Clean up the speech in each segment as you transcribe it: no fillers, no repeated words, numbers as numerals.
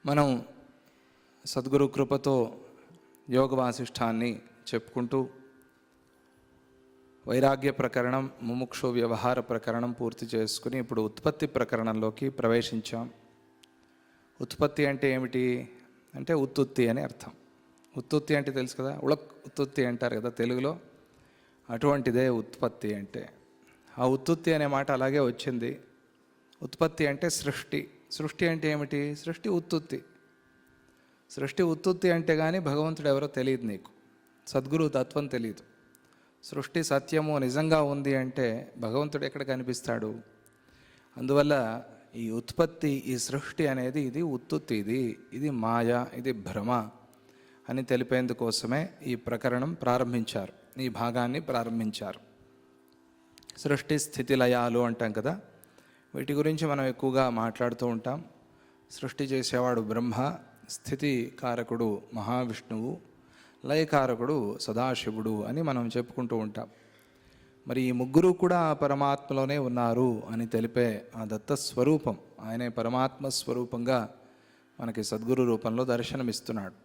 మనం సద్గురు కృపతో యోగ వాసిష్ఠాన్ని చెప్పుకుంటూ వైరాగ్య ప్రకరణం, ముముక్షు వ్యవహార ప్రకరణం పూర్తి చేసుకుని ఇప్పుడు ఉత్పత్తి ప్రకరణంలోకి ప్రవేశించాం. ఉత్పత్తి అంటే ఏమిటి అంటే ఉత్తుత్తి అని అర్థం. ఉత్తుత్తి అంటే తెలుసు కదా, ఉత్తుత్తి అంటారు కదా తెలుగులో, అటువంటిదే ఉత్పత్తి అంటే. ఆ ఉత్తుత్తి అనే మాట అలాగే వచ్చింది. ఉత్పత్తి అంటే సృష్టి. సృష్టి అంటే ఏమిటి? సృష్టి ఉత్తుత్తి. సృష్టి ఉత్తుత్తి అంటే కానీ భగవంతుడు ఎవరో తెలియదు, నీకు సద్గురు తత్వం తెలియదు. సృష్టి సత్యము నిజంగా ఉంది అంటే భగవంతుడు ఎక్కడ కనిపిస్తాడు? అందువల్ల ఈ ఉత్పత్తి, ఈ సృష్టి అనేది ఇది ఉత్తుత్తి, ఇది మాయ, ఇది భ్రమ అని తెలిపేందుకోసమే ఈ ప్రకరణం ప్రారంభించారు, ఈ భాగాన్ని ప్రారంభించారు. సృష్టి స్థితి లయాలు అంటాం కదా, వీటి గురించి మనం ఎక్కువగా మాట్లాడుతూ ఉంటాం. సృష్టి చేసేవాడు బ్రహ్మ, స్థితి కారకుడు మహావిష్ణువు, లయకారకుడు సదాశివుడు అని మనం చెప్పుకుంటూ ఉంటాం. మరి ఈ ముగ్గురు కూడా పరమాత్మలోనే ఉన్నారు అని తెలిపే ఆ దత్త స్వరూపం, ఆయనే పరమాత్మ స్వరూపంగా మనకి సద్గురు రూపంలో దర్శనమిస్తున్నాడు.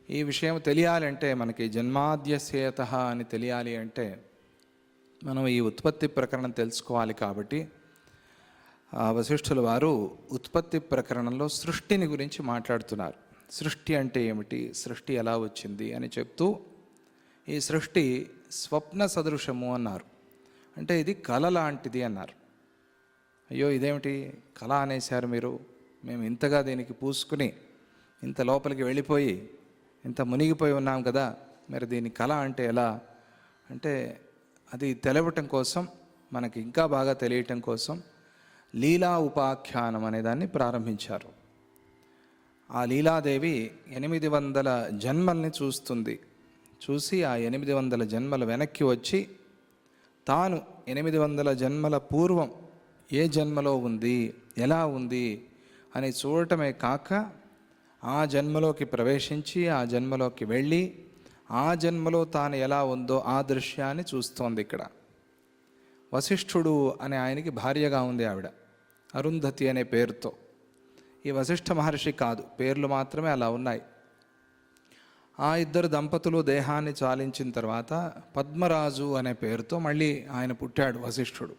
ఈ విషయం తెలియాలంటే, మనకి జన్మాద్యస్యత అని తెలియాలి అంటే మనం ఈ ఉత్పత్తి ప్రకరణం తెలుసుకోవాలి. కాబట్టి వశిష్ఠుల వారు ఉత్పత్తి ప్రకరణంలో సృష్టిని గురించి మాట్లాడుతున్నారు. సృష్టి అంటే ఏమిటి, సృష్టి ఎలా వచ్చింది అని చెప్తూ, ఈ సృష్టి స్వప్న సదృశము అన్నారు. అంటే ఇది కళ లాంటిది అన్నారు. అయ్యో ఇదేమిటి కళ అనేశారు మీరు, మేము ఇంతగా దీనికి పూసుకుని ఇంత లోపలికి వెళ్ళిపోయి ఇంత మునిగిపోయి ఉన్నాం కదా, మరి దీని కళ అంటే ఎలా అంటే, అది తెలవటం కోసం, మనకి ఇంకా బాగా తెలియటం కోసం లీలా ఉపాఖ్యానం అనేదాన్ని ప్రారంభించారు. ఆ లీలాదేవి 800 జన్మల్ని చూస్తుంది. చూసి ఆ 800 జన్మలు వెనక్కి వచ్చి తాను 800 జన్మల పూర్వం ఏ జన్మలో ఉంది, ఎలా ఉంది అని చూడటమే కాక, ఆ జన్మలోకి ప్రవేశించి ఆ జన్మలోకి వెళ్ళి ఆ జన్మలో తాను ఎలా ఉందో ఆ దృశ్యాన్ని చూస్తోంది. ఇక్కడ వశిష్ఠుడు అనే ఆయనకి భార్యగా ఉంది ఆవిడ, అరుంధతి అనే పేరుతో. ఈ వశిష్ఠ మహర్షి కాదు, పేర్లు మాత్రమే అలా ఉన్నాయి. ఆ ఇద్దరు దంపతులు దేహాన్ని చాలించిన తర్వాత పద్మరాజు అనే పేరుతో మళ్ళీ ఆయన పుట్టాడు వశిష్ఠుడు.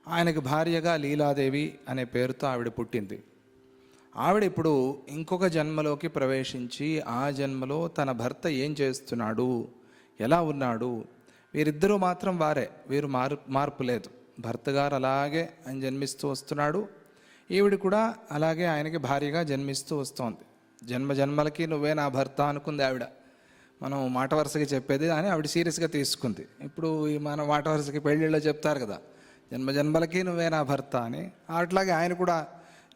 ఆయనకి భార్యగా లీలాదేవి అనే పేరుతో ఆవిడ పుట్టింది. ఆవిడ ఇప్పుడు ఇంకొక జన్మలోకి ప్రవేశించి ఆ జన్మలో తన భర్త ఏం చేస్తున్నాడు, ఎలా ఉన్నాడు, వీరిద్దరూ మాత్రం వారే, వీరు మార్పు లేదు. భర్త గారు అలాగే ఆయన జన్మిస్తూ వస్తున్నాడు, ఈవిడ కూడా అలాగే ఆయనకి భార్యగా జన్మిస్తూ వస్తోంది. జన్మ జన్మలకి నువ్వే నా భర్త అనుకుంది ఆవిడ. మనం మాట వరుసకి చెప్పేది అని ఆవిడ సీరియస్గా తీసుకుంది. ఇప్పుడు మన మాట వరుసకి పెళ్ళిళ్ళలో చెప్తారు కదా, జన్మ జన్మలకి నువ్వే నా భర్త అని. అట్లాగే ఆయన కూడా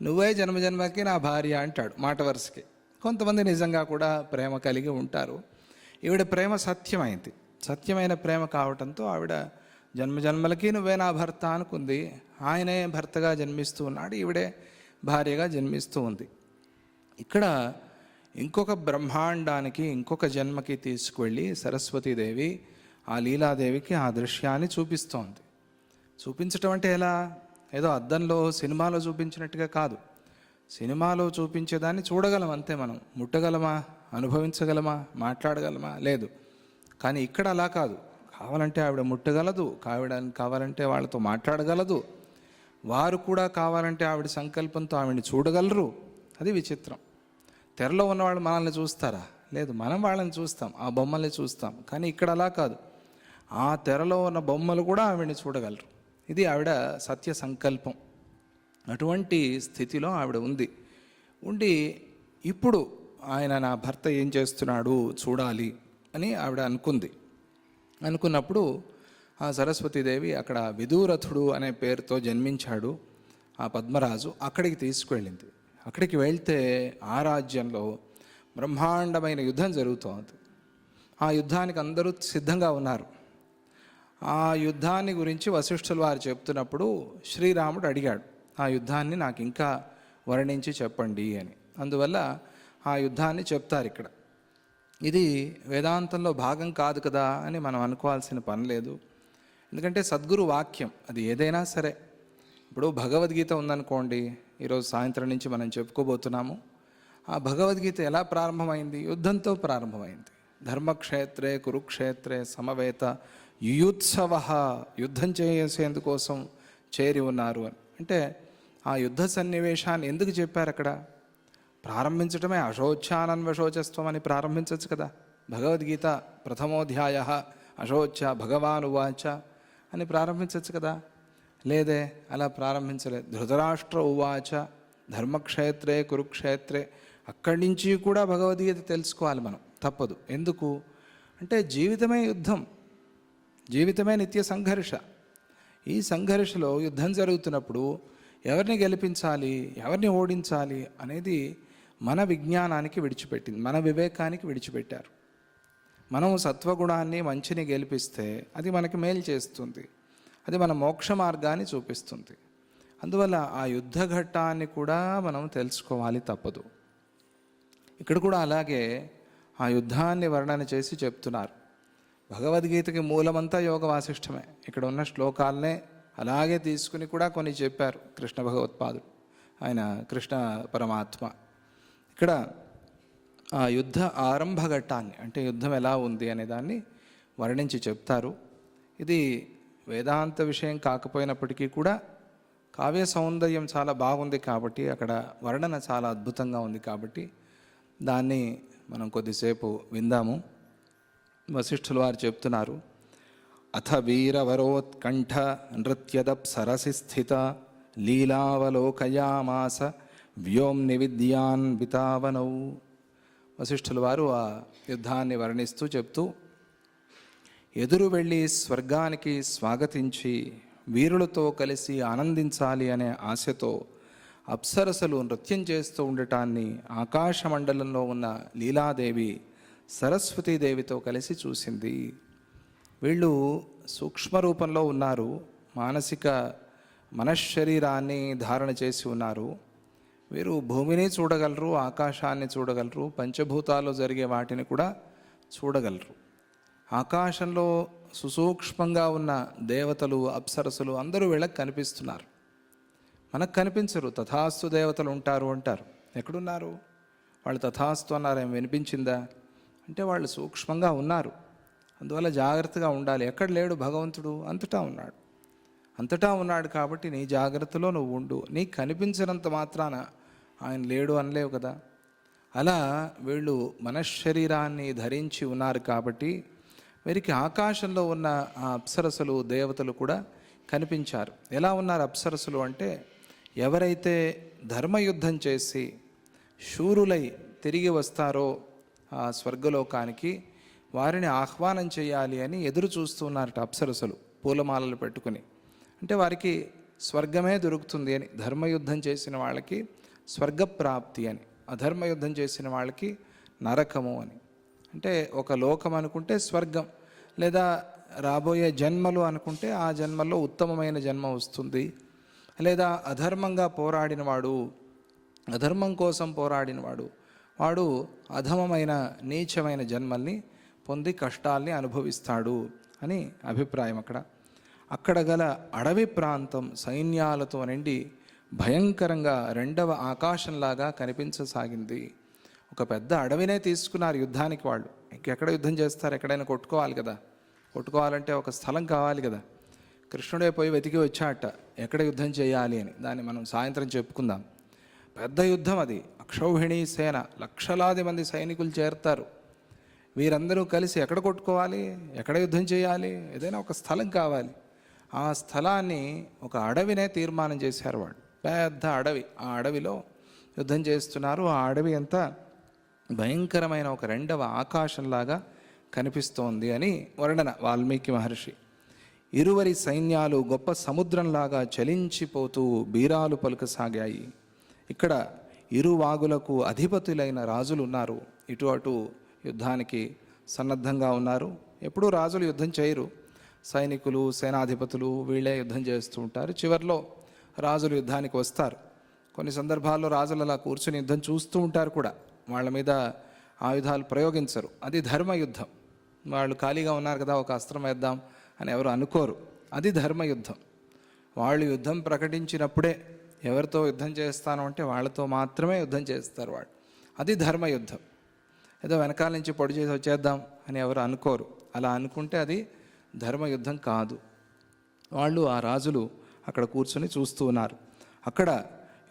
నువ్వే జన్మజన్మకి నా భార్య అంటాడు మాట వరుసకి. కొంతమంది నిజంగా కూడా ప్రేమ కలిగి ఉంటారు. ఈవిడ ప్రేమ సత్యమైంది, సత్యమైన ప్రేమ కావటంతో ఆవిడ జన్మజన్మలకి నువ్వే నా భర్త అనుకుంది. ఆయనే భర్తగా జన్మిస్తూ ఉన్నాడు, ఈవిడే భార్యగా జన్మిస్తూ ఉంది. ఇక్కడ ఇంకొక బ్రహ్మాండానికి, ఇంకొక జన్మకి తీసుకువెళ్ళి సరస్వతీదేవి ఆ లీలాదేవికి ఆ దృశ్యాన్ని చూపిస్తోంది. చూపించటం అంటే ఎలా, ఏదో అద్దంలో సినిమాలో చూపించినట్టుగా కాదు. సినిమాలో చూపించేదాన్ని చూడగలం అంతే, మనం ముట్టగలమా, అనుభవించగలమా, మాట్లాడగలమా? లేదు. కానీ ఇక్కడ అలా కాదు. కావాలంటే ఆవిడ ముట్టగలదు, కావాలంటే వాళ్ళతో మాట్లాడగలదు, వారు కూడా కావాలంటే ఆవిడ సంకల్పంతో ఆవిడని చూడగలరు. అది విచిత్రం. తెరలో ఉన్నవాళ్ళు మనల్ని చూస్తారా? లేదు, మనం వాళ్ళని చూస్తాం, ఆ బొమ్మల్ని చూస్తాం. కానీ ఇక్కడ అలా కాదు, ఆ తెరలో ఉన్న బొమ్మలు కూడా ఆవిడని చూడగలరు. ఇది ఆవిడ సత్య సంకల్పం. అటువంటి స్థితిలో ఆవిడ ఉండి ఇప్పుడు ఆయన నా భర్త ఏం చేస్తున్నాడు చూడాలి అని ఆవిడ అనుకున్నప్పుడు ఆ సరస్వతీదేవి అక్కడ విదూరథుడు అనే పేరుతో జన్మించాడు ఆ పద్మరాజు, అక్కడికి తీసుకువెళ్ళింది. అక్కడికి వెళ్తే ఆ రాజ్యంలో బ్రహ్మాండమైన యుద్ధం జరుగుతోంది. ఆ యుద్ధానికి అందరూ సిద్ధంగా ఉన్నారు. ఆ యుద్ధాన్ని గురించి వశిష్ఠుల వారు చెప్తున్నప్పుడు శ్రీరాముడు అడిగాడు, ఆ యుద్ధాన్ని నాకు ఇంకా వర్ణించి చెప్పండి అని. అందువల్ల ఆ యుద్ధాన్ని చెప్తారు ఇక్కడ. ఇది వేదాంతంలో భాగం కాదు కదా అని మనం అనుకోవాల్సిన పని లేదు. ఎందుకంటే సద్గురు వాక్యం అది ఏదైనా సరే. ఇప్పుడు భగవద్గీత ఉందనుకోండి, ఈరోజు సాయంత్రం నుంచి మనం చెప్పుకోబోతున్నాము. ఆ భగవద్గీత ఎలా ప్రారంభమైంది? యుద్ధంతో ప్రారంభమైంది. ధర్మక్షేత్రే కురుక్షేత్రే సమవేత యుయుత్సవ, యుద్ధం చేసేందుకోసం చేరి ఉన్నారు అని. అంటే ఆ యుద్ధ సన్నివేశాన్ని ఎందుకు చెప్పారు అక్కడ? ప్రారంభించడమే అశోచ్యానన్వశోచస్వం అని ప్రారంభించవచ్చు కదా. భగవద్గీత ప్రథమోధ్యాయ అశోచ్య భగవాన్ ఉవాచ అని ప్రారంభించవచ్చు కదా. లేదే, అలా ప్రారంభించలేదు. ధృతరాష్ట్ర ఉవాచ ధర్మక్షేత్రే కురుక్షేత్రే, అక్కడి నుంచి కూడా భగవద్గీత తెలుసుకోవాలి మనం, తప్పదు. ఎందుకు అంటే జీవితమే యుద్ధం, జీవితమే నిత్య సంఘర్ష. ఈ సంఘర్షలో యుద్ధం జరుగుతున్నప్పుడు ఎవరిని గెలిపించాలి, ఎవరిని ఓడించాలి అనేది మన విజ్ఞానానికి విడిచిపెట్టింది, మన వివేకానికి విడిచిపెట్టారు. మనం సత్వగుణాన్ని మంచిని గెలిపిస్తే అది మనకి మేలు చేస్తుంది, అది మన మోక్ష మార్గాన్ని చూపిస్తుంది. అందువల్ల ఆ యుద్ధ ఘట్టాన్ని కూడా మనం తెలుసుకోవాలి, తప్పదు. ఇక్కడ కూడా అలాగే ఆ యుద్ధాన్ని వర్ణన చేసి చెప్తున్నారు. భగవద్గీతకి మూలమంతా యోగ వాసిష్టమే. ఇక్కడ ఉన్న శ్లోకాలనే అలాగే తీసుకుని కూడా కొన్ని చెప్పారు కృష్ణ భగవత్పాదుడు, ఆయన కృష్ణ పరమాత్మ. ఇక్కడ ఆ యుద్ధ ఆరంభ ఘట్టాన్ని, అంటే యుద్ధం ఎలా ఉంది అనే దాన్ని వర్ణించి చెప్తారు. ఇది వేదాంత విషయం కాకపోయినప్పటికీ కూడా కావ్య సౌందర్యం చాలా బాగుంది కాబట్టి, అక్కడ వర్ణన చాలా అద్భుతంగా ఉంది కాబట్టి దాన్ని మనం కొద్దిసేపు విందాము. వశిష్ఠులు వారు చెప్తున్నారు, అథ వీరవరోత్కంఠ నృత్యదప్సరసి స్థిత లీలావలోకయామాస వ్యోమ్ని విద్యాన్ వితావనౌ. వశిష్ఠులు వారు ఆ యుద్ధాన్ని వర్ణిస్తూ చెప్తూ, ఎదురు వెళ్ళి స్వర్గానికి స్వాగతించి వీరులతో కలిసి ఆనందించాలి అనే ఆశతో అప్సరసలు నృత్యం చేస్తూ ఉండటాన్ని ఆకాశమండలంలో ఉన్న లీలాదేవి సరస్వతీదేవితో కలిసి చూసింది. వీళ్ళు సూక్ష్మ రూపంలో ఉన్నారు, మానసిక మనశ్శరీరాన్ని ధారణ చేసి ఉన్నారు. వీరు భూమిని చూడగలరు, ఆకాశాన్ని చూడగలరు, పంచభూతాల్లో జరిగే వాటిని కూడా చూడగలరు. ఆకాశంలో సుసూక్ష్మంగా ఉన్న దేవతలు, అప్సరసులు అందరూ వీళ్ళకి కనిపిస్తున్నారు, మనకు కనిపించరు. తథాస్తు దేవతలు ఉంటారు అంటారు, ఎక్కడున్నారు వాళ్ళు? తథాస్తు అన్నారు, ఏం వినిపించిందా అంటే వాళ్ళు సూక్ష్మంగా ఉన్నారు. అందువల్ల జాగ్రత్తగా ఉండాలి. ఎక్కడ లేడు భగవంతుడు? అంతటా ఉన్నాడు. అంతటా ఉన్నాడు కాబట్టి నీ జాగ్రత్తలో నువ్వు ఉండు. నీకు కనిపించినంత మాత్రాన ఆయన లేడు అనలేవు కదా. అలా వీళ్ళు మనశ్శరీరాన్ని ధరించి ఉన్నారు కాబట్టి వీరికి ఆకాశంలో ఉన్న ఆ అప్సరసులు, దేవతలు కూడా కనిపించారు. ఎలా ఉన్నారు అప్సరసులు అంటే, ఎవరైతే ధర్మయుద్ధం చేసి శూరులై తిరిగి వస్తారో ఆ స్వర్గలోకానికి, వారిని ఆహ్వానం చేయాలి అని ఎదురు చూస్తూ ఉన్నారట అప్సరసులు, పూలమాలలు పెట్టుకుని. అంటే వారికి స్వర్గమే దొరుకుతుంది అని. ధర్మయుద్ధం చేసిన వాళ్ళకి స్వర్గప్రాప్తి అని, అధర్మయుద్ధం చేసిన వాళ్ళకి నరకము అని. అంటే ఒక లోకం అనుకుంటే స్వర్గం, లేదా రాబోయే జన్మలు అనుకుంటే ఆ జన్మలో ఉత్తమమైన జన్మ వస్తుంది. లేదా అధర్మంగా పోరాడినవాడు, అధర్మం కోసం పోరాడినవాడు, వాడు అధమమైన నీచమైన జన్మల్ని పొంది కష్టాల్ని అనుభవిస్తాడు అని అభిప్రాయం. అక్కడ గల అడవి ప్రాంతం సైన్యాలతో నిండి భయంకరంగా రెండవ ఆకాశంలాగా కనిపించసాగింది. ఒక పెద్ద అడవినే తీసుకున్నారు యుద్ధానికి వాళ్ళు. ఇంకెక్కడ యుద్ధం చేస్తారు? ఎక్కడైనా కొట్టుకోవాలి కదా. కొట్టుకోవాలంటే ఒక స్థలం కావాలి కదా. కృష్ణుడే పోయి వెతికి వచ్చాట ఎక్కడ యుద్ధం చేయాలి అని. దాన్ని మనం సాయంత్రం చెప్పుకుందాం. పెద్ద యుద్ధం అది. అక్షౌహిణీ సేన, లక్షలాది మంది సైనికులు చేరుతారు. వీరందరూ కలిసి ఎక్కడ కొట్టుకోవాలి, ఎక్కడ యుద్ధం చేయాలి? ఏదైనా ఒక స్థలం కావాలి. ఆ స్థలాన్ని ఒక అడవినే తీర్మానం చేశారు వాళ్ళు. పెద్ద అడవి, ఆ అడవిలో యుద్ధం చేస్తున్నారు. ఆ అడవి అంతా భయంకరమైన ఒక రెండవ ఆకాశంలాగా కనిపిస్తోంది అని వర్ణన వాల్మీకి మహర్షి. ఇరువరి సైన్యాలు గొప్ప సముద్రంలాగా చలించిపోతూ బీరాలు పలుకసాగాయి. ఇక్కడ ఇరు వాగులకు అధిపతులైన రాజులు ఉన్నారు. ఇటు అటు యుద్ధానికి సన్నద్ధంగా ఉన్నారు. ఎప్పుడూ రాజులు యుద్ధం చేయరు, సైనికులు, సేనాధిపతులు వీళ్ళే యుద్ధం చేస్తూ ఉంటారు. చివరిలో రాజులు యుద్ధానికి వస్తారు. కొన్ని సందర్భాల్లో రాజులు అలా కూర్చుని యుద్ధం చూస్తూ ఉంటారు కూడా, వాళ్ళ మీద ఆయుధాలు ప్రయోగించరు. అది ధర్మయుద్ధం. వాళ్ళు ఖాళీగా ఉన్నారు కదా, ఒక అస్త్రం వేద్దాం అని ఎవరు అనుకోరు. అది ధర్మయుద్ధం. వాళ్ళు యుద్ధం ప్రకటించినప్పుడే ఎవరితో యుద్ధం చేస్తాను అంటే వాళ్ళతో మాత్రమే యుద్ధం చేస్తారు వాళ్ళు. అది ధర్మయుద్ధం. ఏదో వెనకాల నుంచి పొడి చేసి వచ్చేద్దాం అని ఎవరు అనుకోరు. అలా అనుకుంటే అది ధర్మయుద్ధం కాదు. వాళ్ళు ఆ రాజులు అక్కడ కూర్చొని చూస్తూ ఉన్నారు. అక్కడ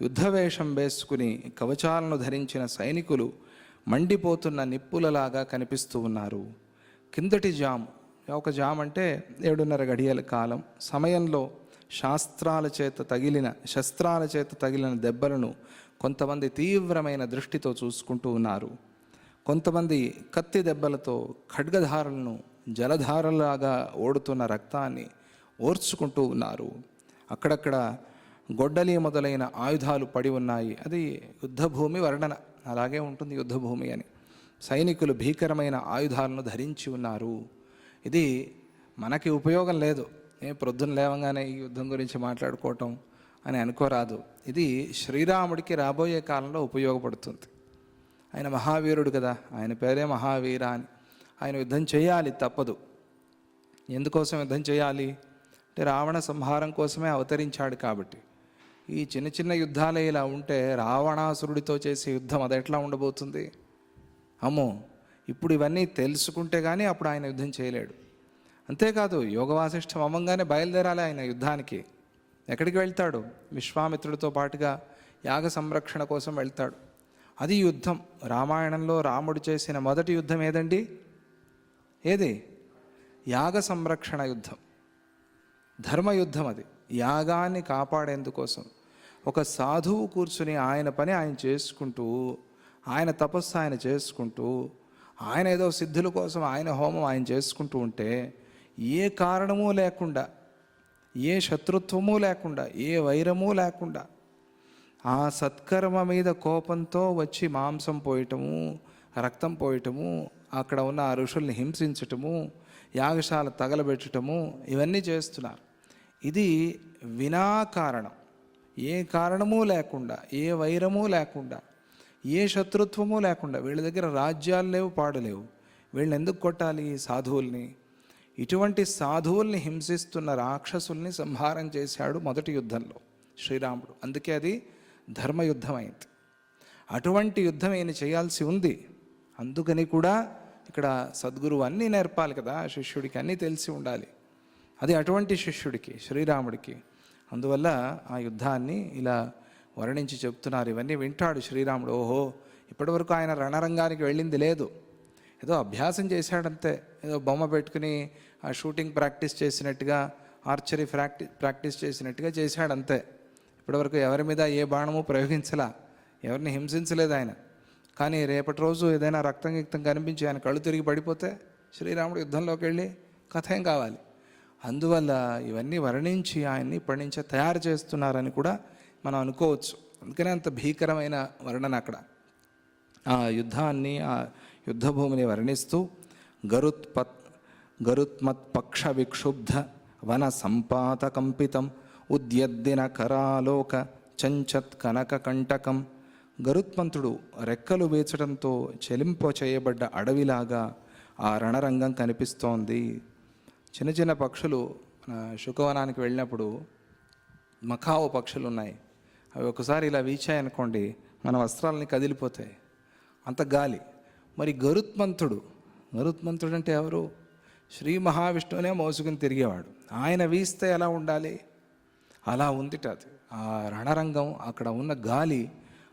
యుద్ధవేషం వేసుకుని కవచాలను ధరించిన సైనికులు మండిపోతున్న నిప్పులలాగా కనిపిస్తూ ఉన్నారు. కిందటి జాము, ఒక జామ్ అంటే 7:30 గడియల కాలం సమయంలో శస్త్రాల చేత తగిలిన దెబ్బలను కొంతమంది తీవ్రమైన దృష్టితో చూసుకుంటూ ఉన్నారు. కొంతమంది కత్తి దెబ్బలతో ఖడ్గధారలను, జలధారలాగా ఓడుతున్న రక్తాన్ని ఓర్చుకుంటూ ఉన్నారు. అక్కడక్కడ గొడ్డలి మొదలైన ఆయుధాలు పడి ఉన్నాయి. అది యుద్ధభూమి వర్ణన, అలాగే ఉంటుంది యుద్ధభూమి అని. సైనికులు భీకరమైన ఆయుధాలను ధరించి ఉన్నారు. ఇది మనకి ఉపయోగం లేదు. ప్రొద్దున లేవగానే ఈ యుద్ధం గురించి మాట్లాడుకోవటం అని అనుకోరాదు. ఇది శ్రీరాముడికి రాబోయే కాలంలో ఉపయోగపడుతుంది. ఆయన మహావీరుడు కదా, ఆయన పేరే మహావీర అని. ఆయన యుద్ధం చేయాలి, తప్పదు. ఎందుకోసం యుద్ధం చేయాలి అంటే రావణ సంహారం కోసమే అవతరించాడు కాబట్టి. ఈ చిన్న చిన్న యుద్ధాలే ఇలా ఉంటే రావణాసురుడితో చేసే యుద్ధం అది ఎట్లా ఉండబోతుంది? అమ్మో, ఇప్పుడు ఇవన్నీ తెలుసుకుంటే కానీ అప్పుడు ఆయన యుద్ధం చేయలేడు. అంతేకాదు, యోగవాసిష్టం అవ్వంగానే బయలుదేరాలి ఆయన యుద్ధానికి. ఎక్కడికి వెళ్తాడు? విశ్వామిత్రుడితో పాటుగా యాగ సంరక్షణ కోసం వెళ్తాడు. అది యుద్ధం. రామాయణంలో రాముడు చేసిన మొదటి యుద్ధం ఏదండి? ఏది? యాగ సంరక్షణ యుద్ధం, ధర్మయుద్ధం. అది యాగాన్ని కాపాడేందుకోసం ఒక సాధువు కూర్చుని ఆయన పని ఆయన చేసుకుంటూ, ఆయన తపస్సు ఆయన చేసుకుంటూ, ఆయన ఏదో సిద్ధుల కోసం ఆయన హోమం ఆయన చేసుకుంటూ ఉంటే ఏ కారణము లేకుండా, ఏ శత్రుత్వము లేకుండా, ఏ వైరము లేకుండా ఆ సత్కర్మ మీద కోపంతో వచ్చి మాంసం పోయటము, రక్తం పోయటము, అక్కడ ఉన్న ఆ ఋషుల్ని హింసించటము, యాగశాల తగలబెట్టడము, ఇవన్నీ చేస్తున్నారు. ఇది వినాకారణం, ఏ కారణము లేకుండా, ఏ వైరము లేకుండా, ఏ శత్రుత్వము లేకుండా. వీళ్ళ దగ్గర రాజ్యాలు లేవు, పాడలేవు. వీళ్ళని ఎందుకు కొట్టాలి? సాధువుల్ని. ఇటువంటి సాధువుల్ని హింసిస్తున్న రాక్షసుల్ని సంహారం చేశాడు మొదటి యుద్ధంలో శ్రీరాముడు. అందుకే అది ధర్మయుద్ధం అయింది. అటువంటి యుద్ధం ఈయన చేయాల్సి ఉంది. అందుకని కూడా ఇక్కడ సద్గురువు అన్నీ నేర్పాలి కదా శిష్యుడికి, అన్నీ తెలిసి ఉండాలి. అది అటువంటి శిష్యుడికి, శ్రీరాముడికి. అందువల్ల ఆ యుద్ధాన్ని ఇలా వర్ణించి చెప్తున్నారు. ఇవన్నీ వింటాడు శ్రీరాముడు. ఓహో, ఇప్పటివరకు ఆయన రణరంగానికి వెళ్ళింది లేదు, ఏదో అభ్యాసం చేశాడంతే. ఏదో బొమ్మ పెట్టుకుని ఆ షూటింగ్ ప్రాక్టీస్ చేసినట్టుగా, ఆర్చరీ ప్రాక్టీస్ చేసినట్టుగా చేశాడంతే. ఇప్పటివరకు ఎవరి మీద ఏ బాణము ప్రయోగించలా, ఎవరిని హింసించలేదు ఆయన. కానీ రేపటి రోజు ఏదైనా రక్తం కనిపించి ఆయన కళ్ళు తిరిగి పడిపోతే శ్రీరాముడు యుద్ధంలోకి వెళ్ళి కథ ఏం కావాలి? అందువల్ల ఇవన్నీ వర్ణించి ఆయన్ని ఇప్పటి నుంచే తయారు చేస్తున్నారని కూడా మనం అనుకోవచ్చు. అందుకనే అంత భీకరమైన వర్ణన అక్కడ. ఆ యుద్ధాన్ని, ఆ యుద్ధభూమిని వర్ణిస్తూ గరుత్మత్పక్ష విక్షుబ్ధ వన సంపాత కంపితం ఉద్యద్దిన కరాలోక చంచత్ కనక కంటకం. గరుత్మంతుడు రెక్కలు వేచడంతో చెలింప చేయబడ్డ అడవిలాగా ఆ రణరంగం కనిపిస్తోంది. చిన్న చిన్న పక్షులు శుకవనానికి వెళ్ళినప్పుడు మకావు పక్షులు ఉన్నాయి. అవి ఒకసారి ఇలా వీచాయనుకోండి, మన వస్త్రాలని కదిలిపోతాయి, అంత గాలి. మరి గరుత్మంతుడు అంటే ఎవరు? శ్రీ మహావిష్ణువునే మోసుకుని తిరిగేవాడు. ఆయన వీస్తే ఎలా ఉండాలి? అలా ఉందిట అది. ఆ రణరంగం, అక్కడ ఉన్న గాలి,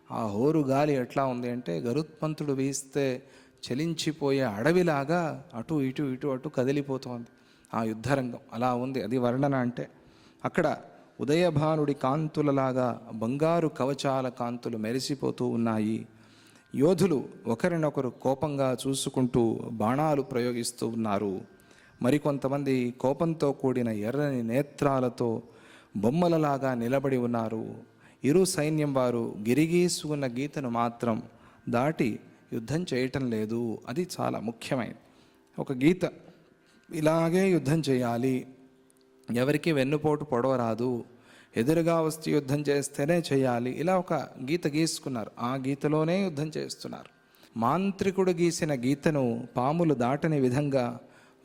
ఆ హోరు గాలి ఎట్లా ఉంది అంటే గరుత్మంతుడు వీస్తే చలించిపోయే అడవిలాగా అటు ఇటు ఇటు అటు కదిలిపోతోంది ఆ యుద్ధరంగం. అలా ఉంది, అది వర్ణన అంటే. అక్కడ ఉదయభానుడి కాంతులలాగా బంగారు కవచాల కాంతులు మెరిసిపోతూ ఉన్నాయి. యోధులు ఒకరినొకరు కోపంగా చూసుకుంటూ బాణాలు ప్రయోగిస్తూ ఉన్నారు. మరికొంతమంది కోపంతో కూడిన ఎర్రని నేత్రాలతో బొమ్మలలాగా నిలబడి ఉన్నారు. ఇరు సైన్యం వారు గిరిగీసుకున్న గీతను మాత్రం దాటి యుద్ధం చేయటం లేదు. అది చాలా ముఖ్యమైనది. ఒక గీత, ఇలాగే యుద్ధం చేయాలి, ఎవరికి వెన్నుపోటు పొడవరాదు, ఎదురుగా వస్తూ యుద్ధం చేస్తేనే చేయాలి, ఇలా ఒక గీత గీసుకున్నారు. ఆ గీతలోనే యుద్ధం చేస్తున్నారు. మాంత్రికుడు గీసిన గీతను పాములు దాటని విధంగా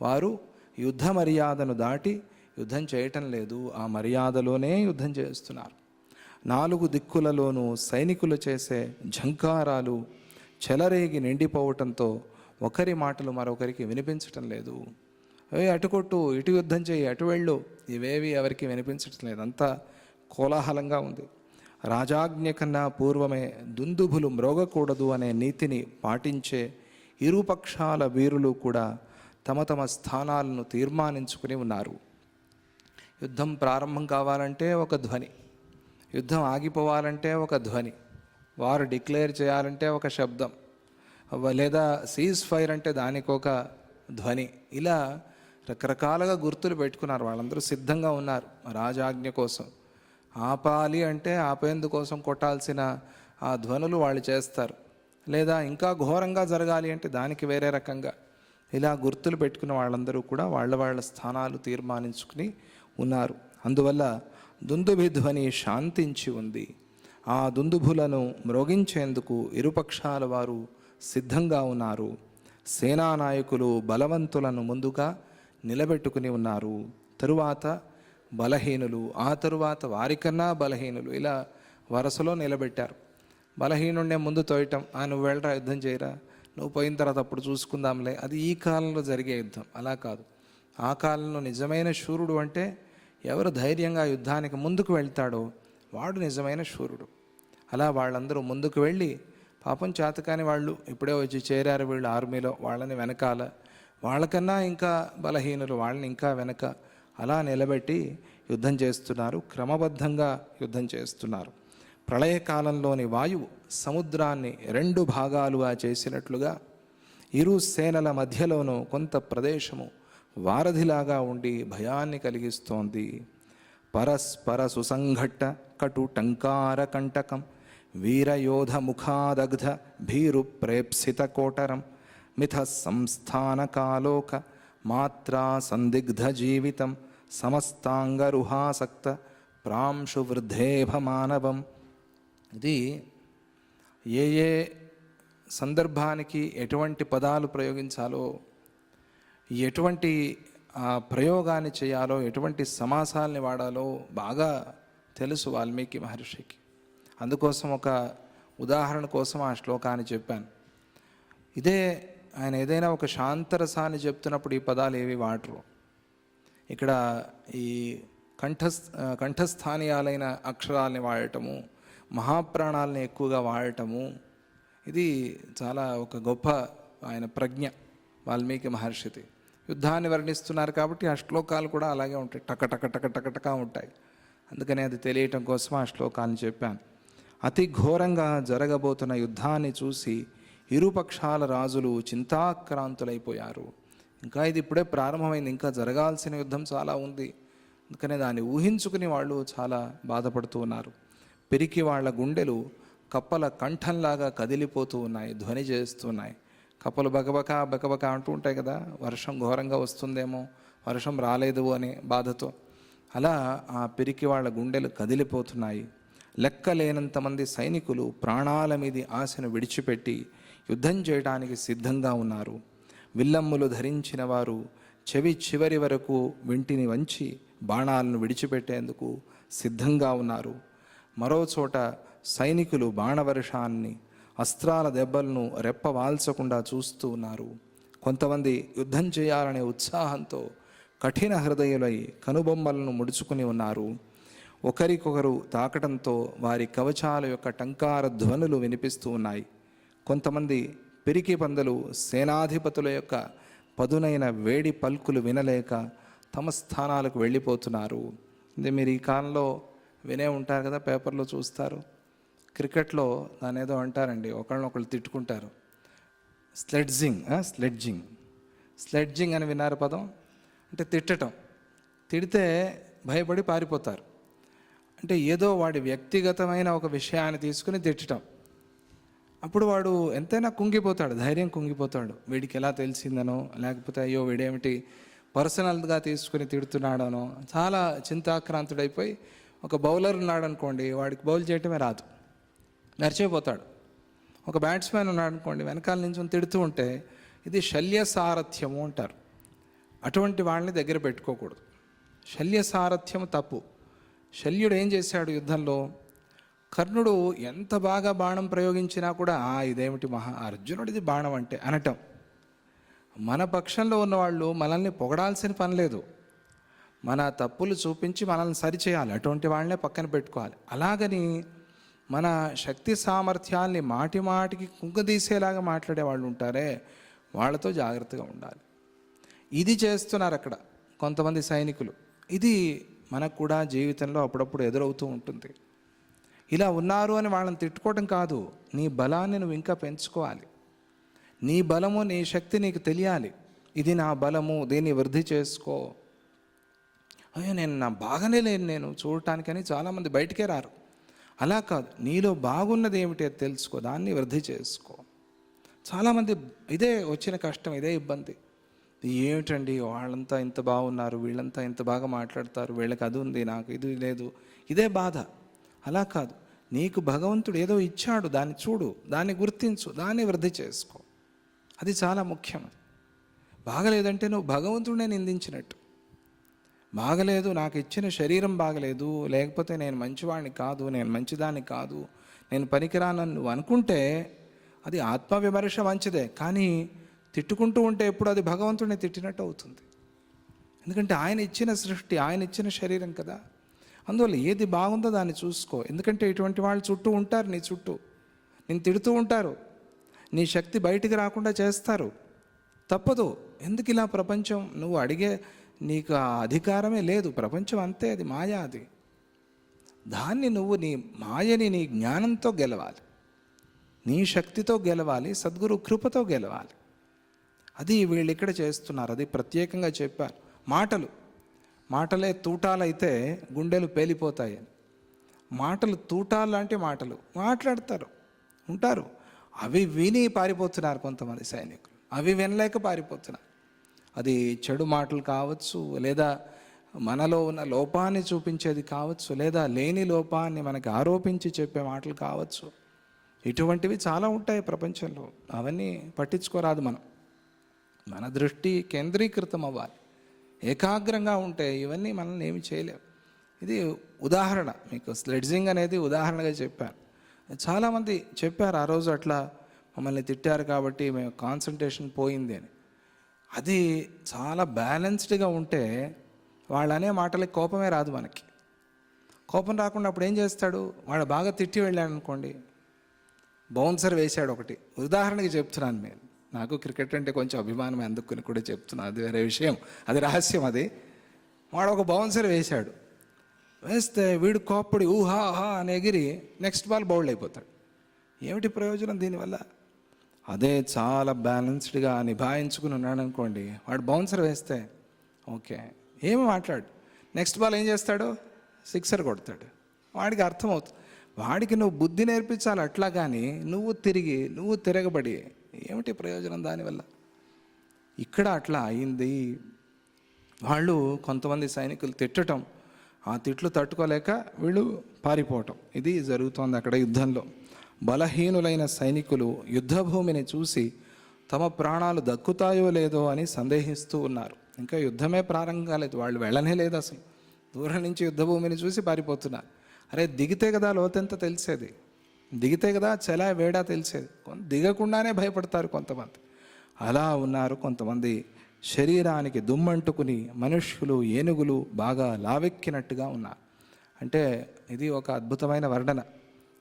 వారు యుద్ధ మర్యాదను దాటి యుద్ధం చేయటం లేదు, ఆ మర్యాదలోనే యుద్ధం చేస్తున్నారు. 4 దిక్కులలోనూ సైనికులు చేసే ఝంకారాలు, చెలరేగి నిండిపోవటంతో ఒకరి మాటలు మరొకరికి వినిపించటం లేదు. అటు కొట్టు, ఇటు యుద్ధం చేయి, అటు వెళ్ళు, ఇవేవి ఎవరికి వినిపించటం లేదు. అంతా కోలాహలంగా ఉంది. రాజాజ్ఞ కన్నా పూర్వమే దుందుభులు మ్రోగకూడదు అనే నీతిని పాటించే ఇరుపక్షాల వీరులు కూడా తమ తమ స్థానాలను తీర్మానించుకుని ఉన్నారు. యుద్ధం ప్రారంభం కావాలంటే ఒక ధ్వని, యుద్ధం ఆగిపోవాలంటే ఒక ధ్వని, వారు డిక్లేర్ చేయాలంటే ఒక శబ్దం, లేదా సీజ్ ఫైర్ అంటే దానికి ఒక ధ్వని. ఇలా రకరకాలుగా గుర్తులు పెట్టుకున్నారు. వాళ్ళందరూ సిద్ధంగా ఉన్నారు రాజాజ్ఞ కోసం. ఆపాలి అంటే ఆపేందుకోసం కొట్టాల్సిన ఆ ధ్వనులు వాళ్ళు చేస్తారు. లేదా ఇంకా ఘోరంగా జరగాలి అంటే దానికి వేరే రకంగా. ఇలా గుర్తులు పెట్టుకున్న వాళ్ళందరూ కూడా వాళ్ళ వాళ్ళ స్థానాలు తీర్మానించుకుని ఉన్నారు. అందువల్ల దుందుభి ధ్వని శాంతించి ఉంది. ఆ దుందుభులను మ్రోగించేందుకు ఇరుపక్షాల వారు సిద్ధంగా ఉన్నారు. సేనానాయకులు బలవంతులను ముందుగా నిలబెట్టుకుని ఉన్నారు. తరువాత బలహీనులు, ఆ తరువాత వారికన్నా బలహీనులు, ఇలా వరుసలో నిలబెట్టారు. బలహీనుండే ముందు తోయటం, నువ్వు వెళ్ళరా, యుద్ధం చేయరా, నువ్వు పోయిన తర్వాత అప్పుడు చూసుకుందాంలే, అది ఈ కాలంలో జరిగే యుద్ధం. అలా కాదు. ఆ కాలంలో నిజమైన శూరుడు అంటే ఎవరు ధైర్యంగా యుద్ధానికి ముందుకు వెళ్తాడో వాడు నిజమైన శూరుడు. అలా వాళ్ళందరూ ముందుకు వెళ్ళి, పాపం చేతకాని వాళ్ళు ఇప్పుడే వచ్చి చేరారు వీళ్ళు ఆర్మీలో, వాళ్ళని వెనకాల, వాళ్ళకన్నా ఇంకా బలహీనులు వాళ్ళని ఇంకా వెనక అలా నిలబెట్టి యుద్ధం చేస్తున్నారు. క్రమబద్ధంగా యుద్ధం చేస్తున్నారు. ప్రళయకాలంలోని వాయువు సముద్రాన్ని 2 భాగాలుగా చేసినట్లుగా ఇరు సేనల మధ్యలోనూ కొంత ప్రదేశము వారధిలాగా ఉండి భయాన్ని కలిగిస్తోంది. పరస్పర సుసంఘట్ట కటు టంకార కంటకం వీరయోధ ముఖాదగ్ధ భీరు ప్రేప్సిత కోటరం మిథ సంస్థానకాలోక మాత్రా సందిగ్ధ జీవితం సమస్తాంగరుహాసక్త ప్రాంశు వృద్ధేభ మానవం. ఇది ఏ ఏ సందర్భానికి ఎటువంటి పదాలు ప్రయోగించాలో, ఎటువంటి ప్రయోగాన్ని చేయాలో, ఎటువంటి సమాసాలని వాడాలో బాగా తెలుసు వాల్మీకి మహర్షికి. అందుకోసం ఒక ఉదాహరణ కోసం ఆ శ్లోకాన్ని చెప్పాను. ఇదే ఆయన ఏదైనా ఒక శాంతరసాన్ని చెప్తున్నప్పుడు ఈ పదాలు ఏవి వాడరు. ఇక్కడ ఈ కంఠస్థానీయాలైన అక్షరాలని వాడటము, మహాప్రాణాలని ఎక్కువగా వాడటము, ఇది చాలా ఒక గొప్ప ఆయన ప్రజ్ఞ వాల్మీకి మహర్షిది. యుద్ధాన్ని వర్ణిస్తున్నారు కాబట్టి ఆ శ్లోకాలు కూడా అలాగే ఉంటాయి, టక టక టక టక టక ఉంటాయి. అందుకనే అది తెలియటం కోసం ఆ శ్లోకాన్ని చెప్పాను. అతి ఘోరంగా జరగబోతున్న యుద్ధాన్ని చూసి ఇరుపక్షాల రాజులు చింతాక్రాంతులైపోయారు. ఇంకా ఇది ఇప్పుడే ప్రారంభమైంది, ఇంకా జరగాల్సిన యుద్ధం చాలా ఉంది. అందుకనే దాన్ని ఊహించుకుని వాళ్ళు చాలా బాధపడుతూ ఉన్నారు. పిరికి వాళ్ళ గుండెలు కప్పల కంఠంలాగా కదిలిపోతూ ఉన్నాయి, ధ్వని చేస్తున్నాయి. కప్పలు బకబక బకబక అంటూ ఉంటాయి కదా, వర్షం ఘోరంగా వస్తుందేమో, వర్షం రాలేదు అనే బాధతో. అలా ఆ పిరికి వాళ్ళ గుండెలు కదిలిపోతున్నాయి. లెక్కలేనంతమంది సైనికులు ప్రాణాల మీది ఆశను విడిచిపెట్టి యుద్ధం చేయడానికి సిద్ధంగా ఉన్నారు. విల్లమ్ములు ధరించిన వారు చెవి చివరి వరకు వింటిని వంచి బాణాలను విడిచిపెట్టేందుకు సిద్ధంగా ఉన్నారు. మరోచోట సైనికులు బాణవర్షాన్ని, అస్త్రాల దెబ్బలను రెప్పవాల్చకుండా చూస్తూ ఉన్నారు. కొంతమంది యుద్ధం చేయాలనే ఉత్సాహంతో కఠిన హృదయులై కనుబొమ్మలను ముడుచుకుని ఉన్నారు. ఒకరికొకరు తాకటంతో వారి కవచాల యొక్క టంకార ధ్వనులు వినిపిస్తూ ఉన్నాయి. కొంతమంది పిరికి పందులు సేనాధిపతుల యొక్క పదునైన వేడి పల్కులు వినలేక తమ స్థానాలకు వెళ్ళిపోతున్నారు. ఇది మీరు ఈ కాలంలో వినే ఉంటారు కదా, పేపర్లో చూస్తారు. క్రికెట్లో దాని ఏదో అంటారండి, ఒకళ్ళనొకళ్ళు తిట్టుకుంటారు. స్లెడ్జింగ్ అని విన్నారు పదం? అంటే తిట్టడం. తిడితే భయపడి పారిపోతారు. అంటే ఏదో వాడి వ్యక్తిగతమైన ఒక విషయాన్ని తీసుకుని తిట్టడం. అప్పుడు వాడు ఎంతైనా కుంగిపోతాడు, ధైర్యం కుంగిపోతాడు. వీడికి ఎలా తెలిసిందనో, లేకపోతే అయ్యో వీడేమిటి పర్సనల్గా తీసుకుని తిడుతున్నాడనో చాలా చింతాక్రాంతుడైపోయి, ఒక బౌలర్ ఉన్నాడు అనుకోండి, వాడికి బౌల్ చేయటమే రాదు, మర్చిపోతాడు. ఒక బ్యాట్స్మెన్ ఉన్నాడు అనుకోండి, వెనకాల నుంచి తిడుతూ ఉంటే ఇది శల్య సారథ్యము అంటారు. అటువంటి వాళ్ళని దగ్గర పెట్టుకోకూడదు. శల్య సారథ్యం తప్పు. శల్యుడు ఏం చేశాడు యుద్ధంలో? కర్ణుడు ఎంత బాగా బాణం ప్రయోగించినా కూడా ఇదేమిటి అర్జునుడిది బాణం అంటే అనటం. మన పక్షంలో ఉన్నవాళ్ళు మనల్ని పొగడాల్సిన పని లేదు, మన తప్పులు చూపించి మనల్ని సరిచేయాలి, అటువంటి వాళ్ళనే పక్కన పెట్టుకోవాలి. అలాగని మన శక్తి సామర్థ్యాల్ని మాటి మాటికి కుంగదీసేలాగా మాట్లాడే వాళ్ళు ఉంటారే, వాళ్ళతో జాగ్రత్తగా ఉండాలి. ఇది చేస్తున్నారు అక్కడ కొంతమంది సైనికులు. ఇది మనకు కూడా జీవితంలో అప్పుడప్పుడు ఎదురవుతూ ఉంటుంది. ఇలా ఉన్నారు అని వాళ్ళని తిట్టుకోవటం కాదు, నీ బలాన్ని నువ్వు ఇంకా పెంచుకోవాలి. నీ బలము, నీ శక్తి నీకు తెలియాలి. ఇది నా బలము, దీన్ని వృద్ధి చేసుకో. అయ్యో నా బాగానే లేను నేను చూడటానికని చాలామంది బయటికే రారు. అలా కాదు, నీలో బాగున్నది ఏమిటి అది తెలుసుకో, దాన్ని వృద్ధి చేసుకో. చాలామంది ఇదే వచ్చిన కష్టం, ఇదే ఇబ్బంది. ఏమిటండి వాళ్ళంతా ఇంత బాగున్నారు, వీళ్ళంతా ఇంత బాగా మాట్లాడతారు, వీళ్ళకి అది ఉంది, నాకు ఇది లేదు, ఇదే బాధ. అలా కాదు, నీకు భగవంతుడు ఏదో ఇచ్చాడు, దాన్ని చూడు, దాన్ని గుర్తించు, దాన్ని వృద్ధి చేసుకో. అది చాలా ముఖ్యం. బాగలేదంటే నువ్వు భగవంతుడినే నిందించినట్టు. బాగలేదు, నాకు ఇచ్చిన శరీరం బాగలేదు, లేకపోతే నేను మంచివాడిని కాదు, నేను మంచిదాన్ని కాదు, నేను పనికిరానని నువ్వు అనుకుంటే అది ఆత్మవిమర్శ మంచిదే. కానీ తిట్టుకుంటూ ఉంటే ఎప్పుడు అది భగవంతుడిని తిట్టినట్టు అవుతుంది. ఎందుకంటే ఆయన ఇచ్చిన సృష్టి, ఆయన ఇచ్చిన శరీరం కదా. అందువల్ల ఏది బాగుందో దాన్ని చూసుకో. ఎందుకంటే ఇటువంటి వాళ్ళు చుట్టూ ఉంటారు, నీ చుట్టూ నేను తిడుతూ ఉంటారు, నీ శక్తి బయటికి రాకుండా చేస్తారు. తప్పదు. ఎందుకు ఇలా ప్రపంచం, నువ్వు అడిగే నీకు ఆ అధికారమే లేదు. ప్రపంచం అంతే, అది మాయ. అది దాన్ని నువ్వు నీ మాయని నీ జ్ఞానంతో గెలవాలి, నీ శక్తితో గెలవాలి, సద్గురు కృపతో గెలవాలి. అది వీళ్ళు ఇక్కడ చేస్తున్నారు. అది ప్రత్యేకంగా చెప్పారు. మాటలే తూటాలైతే గుండెలు పేలిపోతాయి. మాటలు తూటాలు లాంటి మాటలు మాట్లాడతారు ఉంటారు. అవి విని పారిపోతున్నారు కొంతమంది సైనికులు. అవి వినలేక పారిపోతున్నారు. అది చెడు మాటలు కావచ్చు, లేదా మనలో ఉన్న లోపాన్ని చూపించేది కావచ్చు, లేదా లేని లోపాన్ని మనకి ఆరోపించి చెప్పే మాటలు కావచ్చు. ఇటువంటివి చాలా ఉంటాయి ప్రపంచంలో. అవన్నీ పట్టించుకోరాదు. మన దృష్టి కేంద్రీకృతం అవ్వాలి. ఏకాగ్రంగా ఉంటే ఇవన్నీ మనల్ని ఏమి చేయలేవు. ఇది ఉదాహరణ, మీకు స్లెడ్జింగ్ అనేది ఉదాహరణగా చెప్పాను. చాలామంది చెప్పారు ఆ రోజు అట్లా మమ్మల్ని తిట్టారు కాబట్టి మేము కాన్సన్ట్రేషన్ పోయింది అని. అది చాలా బ్యాలెన్స్డ్గా ఉంటే వాళ్ళనే మాటలకి కోపమే రాదు. మనకి కోపం రాకుండా అప్పుడు ఏం చేస్తాడు, వాడు బాగా తిట్టి వెళ్ళాడు అనుకోండి, బౌన్సర్ వేశాడు ఒకటి. ఉదాహరణకి చెప్తున్నాను నేను, నాకు క్రికెట్ అంటే కొంచెం అభిమానం అందుకుని కూడా చెప్తున్నాను, అది వేరే విషయం, అది రహస్యం. అది వాడు ఒక బౌన్సర్ వేశాడు, వేస్తే వీడు కోప్పడి ఊహా అని ఎగిరి నెక్స్ట్ బాల్ బౌల్డ్ అయిపోతాడు. ఏమిటి ప్రయోజనం దీనివల్ల? అదే చాలా బ్యాలెన్స్డ్గా నిభాయించుకుని ఉన్నాడు అనుకోండి, వాడు బౌన్సర్ వేస్తే ఓకే ఏమి మాట్లాడు, నెక్స్ట్ బాల్ ఏం చేస్తాడు, సిక్సర్ కొడతాడు. వాడికి అర్థమవుతుంది. వాడికి నువ్వు బుద్ధి నేర్పించాలి. అట్లా కానీ నువ్వు తిరగబడి ఏమిటి ప్రయోజనం దానివల్ల? ఇక్కడ అట్లా అయింది. వాళ్ళు కొంతమంది సైనికులు తిట్టడం, ఆ తిట్లు తట్టుకోలేక వీళ్ళు పారిపోవటం, ఇది జరుగుతోంది అక్కడ యుద్ధంలో. బలహీనులైన సైనికులు యుద్ధభూమిని చూసి తమ ప్రాణాలు దక్కుతాయో లేదో అని సందేహిస్తూ ఉన్నారు. ఇంకా యుద్ధమే ప్రారంభం కాలేదు, వాళ్ళు వెళ్ళనే లేదు అసలు. దూరం నుంచి యుద్ధభూమిని చూసి పారిపోతున్నారు. అరే దిగితే కదా లోతెంత తెలిసేది, దిగితే కదా చలా వేడా తెలిసేది. దిగకుండానే భయపడతారు కొంతమంది. అలా ఉన్నారు కొంతమంది. శరీరానికి దుమ్మంటుకుని మనుష్యులు, ఏనుగులు బాగా లావెక్కినట్టుగా ఉన్నారు. అంటే ఇది ఒక అద్భుతమైన వర్ణన.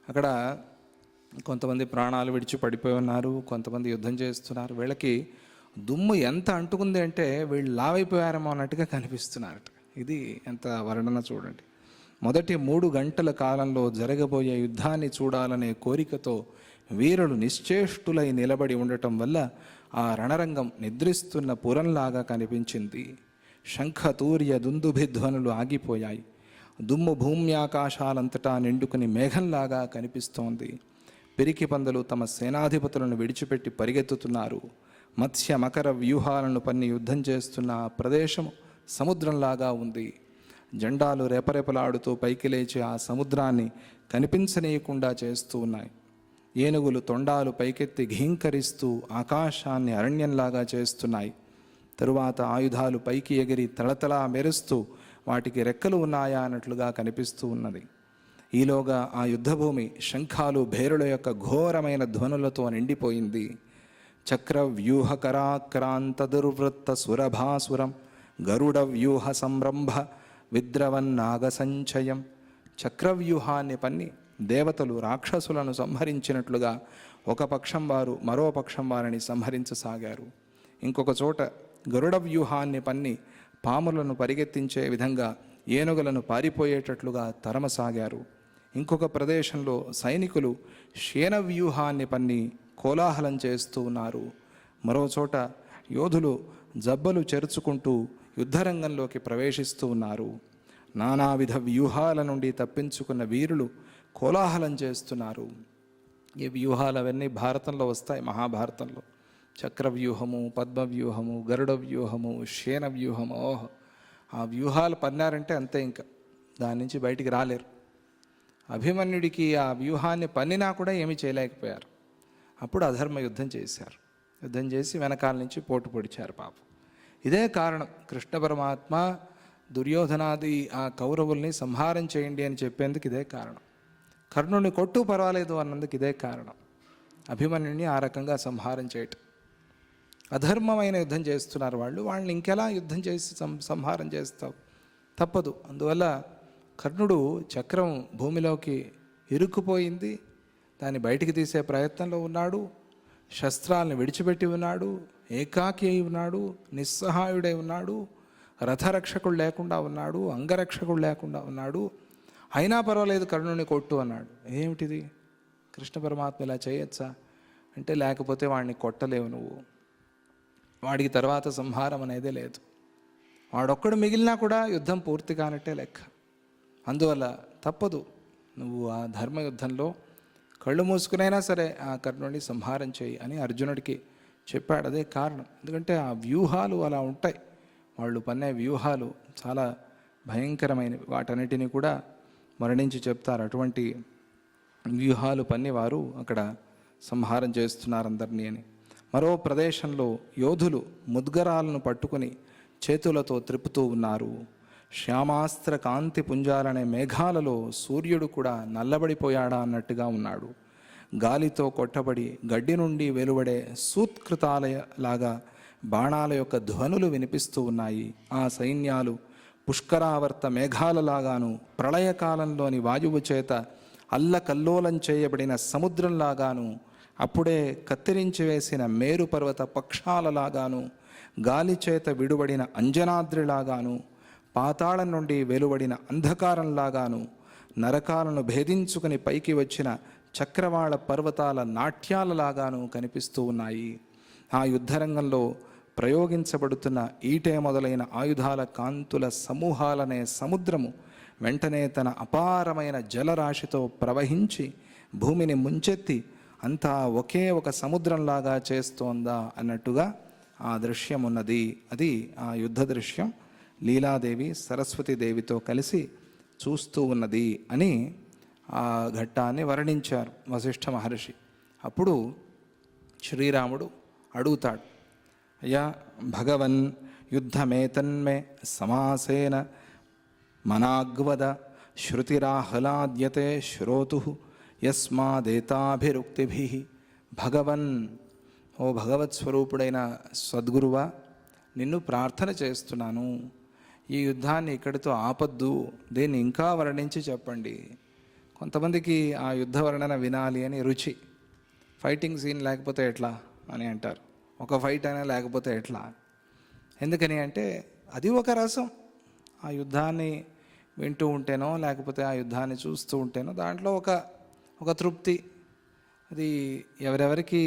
అక్కడ కొంతమంది ప్రాణాలు విడిచి పడిపోయి ఉన్నారు, కొంతమంది యుద్ధం చేస్తున్నారు. వీళ్ళకి దుమ్ము ఎంత అంటుకుంది అంటే వీళ్ళు లావైపోయారేమో అన్నట్టుగా కనిపిస్తున్నారట. ఇది ఎంత వర్ణన చూడండి. మొదటి 3 గంటల కాలంలో జరగబోయే యుద్ధాన్ని చూడాలనే కోరికతో వీరులు నిశ్చేష్టులై నిలబడి ఉండటం వల్ల ఆ రణరంగం నిద్రిస్తున్న పురంలాగా కనిపించింది. శంఖ తూర్య దుందుభిధ్వనులు ఆగిపోయాయి. దుమ్ము భూమ్యాకాశాలంతటా నిండుకుని మేఘంలాగా కనిపిస్తోంది. పిరికి పందులు తమ సేనాధిపతులను విడిచిపెట్టి పరిగెత్తుతున్నారు. మత్స్య మకర వ్యూహాలను పన్ని యుద్ధం చేస్తున్న ఆ ప్రదేశం సముద్రంలాగా ఉంది. జెండాలు రెపరెపలాడుతూ పైకి లేచి ఆ సముద్రాన్ని కనిపించనీయకుండా చేస్తూ ఉన్నాయి. ఏనుగులు తొండాలు పైకెత్తి ఘీంకరిస్తూ ఆకాశాన్ని అరణ్యంలాగా చేస్తున్నాయి. తరువాత ఆయుధాలు పైకి ఎగిరి తళతళా మెరుస్తూ వాటికి రెక్కలు ఉన్నాయా అన్నట్లుగా కనిపిస్తూ ఉన్నది. ఈలోగా ఆ యుద్ధభూమి శంఖాలు భేరుల యొక్క ఘోరమైన ధ్వనులతో నిండిపోయింది. చక్ర వ్యూహకరాక్రాంత దుర్వృత్త సురభాసురం గరుడ వ్యూహ సంరంభ విద్రవన్నాగ సంచయం. చక్రవ్యూహాన్ని పన్ని దేవతలు రాక్షసులను సంహరించినట్లుగా ఒక పక్షం వారు మరో పక్షం వారిని సంహరించసాగారు. ఇంకొక చోట గరుడ వ్యూహాన్ని పన్ని పాములను పరిగెత్తించే విధంగా ఏనుగులను పారిపోయేటట్లుగా తరమసాగారు. ఇంకొక ప్రదేశంలో సైనికులు శేన వ్యూహాన్ని పన్ని కోలాహలం చేస్తూ ఉన్నారు. మరో చోట యోధులు జబ్బలు చెరుచుకుంటూ యుద్ధరంగంలోకి ప్రవేశిస్తూ ఉన్నారు. నానావిధ వ్యూహాల నుండి తప్పించుకున్న వీరులు కోలాహలం చేస్తున్నారు. ఈ వ్యూహాలవన్నీ భారతంలో వస్తాయి, మహాభారతంలో. చక్రవ్యూహము, పద్మవ్యూహము, గరుడ వ్యూహము, శేన వ్యూహము. ఓహ్, ఆ వ్యూహాలు పన్నారంటే అంతే, ఇంకా దాని నుంచి బయటికి రాలేరు. అభిమన్యుడికి ఆ వ్యూహాన్ని పన్నినా కూడా ఏమీ చేయలేకపోయారు. అప్పుడు అధర్మ యుద్ధం చేశారు. యుద్ధం చేసి వెనకాల నుంచి పోటు పొడిచారు పాపం. ఇదే కారణం, కృష్ణ పరమాత్మ దుర్యోధనాది ఆ కౌరవుల్ని సంహారం చేయండి అని చెప్పేందుకు ఇదే కారణం. కర్ణుని కొట్టు పర్వాలేదు అన్నందుకు ఇదే కారణం. అభిమన్యుని ఆ రకంగా సంహారం చేయటం. అధర్మమైన యుద్ధం చేస్తున్నారు వాళ్ళు, వాళ్ళని ఇంకెలా యుద్ధం చేసి సంహారం చేస్తావు? తప్పదు. అందువల్ల కర్ణుడు చక్రం భూమిలోకి ఇరుక్కుపోయింది, దాన్ని బయటికి తీసే ప్రయత్నంలో ఉన్నాడు. శస్త్రాలను విడిచిపెట్టి ఉన్నాడు, ఏకాకి అయి ఉన్నాడు, నిస్సహాయుడై ఉన్నాడు, రథరక్షకుడు లేకుండా ఉన్నాడు, అంగరక్షకుడు లేకుండా ఉన్నాడు. అయినా పర్వాలేదు కర్ణుని కొట్టు అన్నాడు. ఏమిటిది? కృష్ణ పరమాత్మ ఇలా చేయొచ్చా అంటే, లేకపోతే వాడిని కొట్టలేవు నువ్వు, వాడికి తర్వాత సంహారం అనేదే లేదు, వాడొక్కడు మిగిలినా కూడా యుద్ధం పూర్తి కానట్టే లెక్క. అందువల్ల తప్పదు, నువ్వు ఆ ధర్మయుద్ధంలో కళ్ళు మూసుకునైనా సరే ఆ కర్ణుడిని సంహారం చేయి అని అర్జునుడికి చెప్పాడు. అదే కారణం. ఎందుకంటే ఆ వ్యూహాలు అలా ఉంటాయి, వాళ్ళు పన్నే వ్యూహాలు చాలా భయంకరమైనవి. వాటన్నిటినీ కూడా మరణించి చెప్తారు. అటువంటి వ్యూహాలు పన్ని వారు అక్కడ సంహారం చేస్తున్నారు అందరినీ అని. మరో ప్రదేశంలో యోధులు ముద్గరాలను పట్టుకుని చేతులతో త్రిప్పుతూ ఉన్నారు. శ్యామాస్త్ర కాంతి పుంజాలనే మేఘాలలో సూర్యుడు కూడా నల్లబడిపోయాడా అన్నట్టుగా ఉన్నాడు. గాలితో కొట్టబడి గడ్డి నుండి వెలువడే సూత్కృతాలలాగా బాణాల యొక్క ధ్వనులు వినిపిస్తూ ఉన్నాయి. ఆ సైన్యాలు పుష్కరావర్త మేఘాలలాగాను, ప్రళయకాలంలోని వాయువు చేత అల్లకల్లోలం చేయబడిన సముద్రంలాగాను, అప్పుడే కత్తిరించి వేసిన మేరు పర్వత పక్షాలలాగాను, గాలి చేత విడువడిన అంజనాద్రిలాగాను, పాతాళం నుండి వెలువడిన అంధకారంలాగాను, నరకాలను భేదించుకుని పైకి వచ్చిన చక్రవాళ పర్వతాల నాట్యాలలాగాను కనిపిస్తూ ఉన్నాయి. ఆ యుద్ధరంగంలో ప్రయోగించబడుతున్న ఈటే మొదలైన ఆయుధాల కాంతుల సమూహాలనే సముద్రము వెంటనే తన అపారమైన జలరాశితో ప్రవహించి భూమిని ముంచెత్తి అంతా ఒకే ఒక సముద్రంలాగా చేస్తోందా అన్నట్టుగా ఆ దృశ్యం ఉన్నది. అది ఆ యుద్ధ దృశ్యం. లీలాదేవి సరస్వతీదేవితో కలిసి చూస్తూ ఉన్నది అని ఆ ఘట్టాన్ని వర్ణించారు వశిష్ఠ మహర్షి. అప్పుడు శ్రీరాముడు అడుగుతాడు, అయ్యా భగవన్ యుద్ధమేతన్మే సమాసేన మనాగ్వద శృతిరాహ్లాద్యతే శ్రోతు యస్మాదేతాభిరుక్తిభి. భగవన్, ఓ భగవత్ స్వరూపుడైన సద్గురువా, నిన్ను ప్రార్థన చేస్తున్నాను, ఈ యుద్ధాన్ని ఇక్కడితో ఆపద్దు, దీన్ని ఇంకా వర్ణించి చెప్పండి. కొంతమందికి ఆ యుద్ధ వర్ణన వినాలి అని రుచి. ఫైటింగ్ సీన్ లేకపోతే ఎట్లా అని అంటారు, ఒక ఫైట్ అయినా లేకపోతే ఎట్లా. ఎందుకని అంటే అది ఒక రసం. ఆ యుద్ధాన్ని వింటూ ఉంటేనో లేకపోతే ఆ యుద్ధాన్ని చూస్తూ ఉంటేనో దాంట్లో ఒక తృప్తి. అది ఎవరెవరికి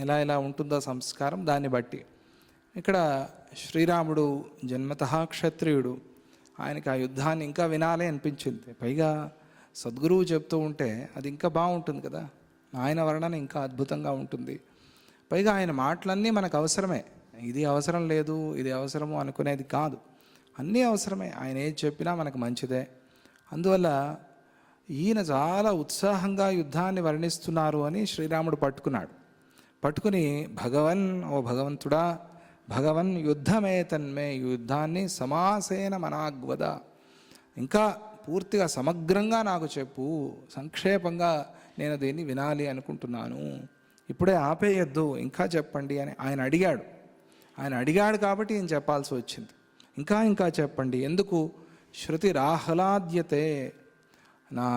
ఎలా ఎలా ఉంటుందో సంస్కారం, దాన్ని బట్టి. ఇక్కడ శ్రీరాముడు జన్మతః క్షత్రియుడు, ఆయనకి ఆ యుద్ధాన్ని ఇంకా వినాలి అనిపించింది. పైగా సద్గురువు చెప్తూ ఉంటే అది ఇంకా బాగుంటుంది కదా, ఆయన వర్ణన ఇంకా అద్భుతంగా ఉంటుంది. పైగా ఆయన మాటలన్నీ మనకు అవసరమే, ఇది అవసరం లేదు ఇది అవసరము అనుకునేది కాదు, అన్నీ అవసరమే. ఆయన ఏది చెప్పినా మనకు మంచిదే. అందువల్ల ఈయన చాలా ఉత్సాహంగా యుద్ధాన్ని వర్ణిస్తున్నారు అని శ్రీరాముడు పట్టుకుని భగవన్, ఓ భగవంతుడా, భగవన్ యుద్ధమేతన్మే, యుద్ధాన్ని సమాసేన మనాగ్వద, ఇంకా పూర్తిగా సమగ్రంగా నాకు చెప్పు, సంక్షేపంగా నేను దీన్ని వినాలి అనుకుంటున్నాను, ఇప్పుడే ఆపేయద్దు, ఇంకా చెప్పండి అని ఆయన అడిగాడు. ఆయన అడిగాడు కాబట్టి ఈయన చెప్పాల్సి వచ్చింది. ఇంకా ఇంకా చెప్పండి. ఎందుకు? శృతి రాహ్లాద్యతే, నా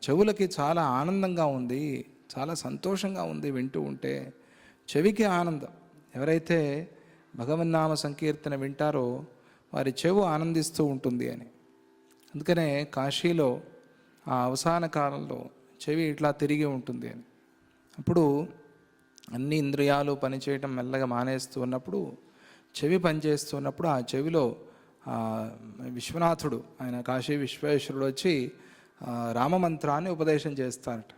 చెవులకి చాలా ఆనందంగా ఉంది, చాలా సంతోషంగా ఉంది వింటూ ఉంటే. చెవికి ఆనందం. ఎవరైతే భగవన్నామ సంకీర్తన వింటారో వారి చెవు ఆనందిస్తూ ఉంటుంది అని. అందుకనే కాశీలో ఆ అవసాన కాలంలో చెవి ఇట్లా తిరిగి ఉంటుంది అని. అప్పుడు అన్ని ఇంద్రియాలు పనిచేయటం మెల్లగా మానేస్తూ ఉన్నప్పుడు, చెవి పనిచేస్తూ ఉన్నప్పుడు ఆ చెవిలో విశ్వనాథుడు, ఆయన కాశీ విశ్వేశ్వరుడు వచ్చి రామమంత్రాన్ని ఉపదేశం చేస్తారట.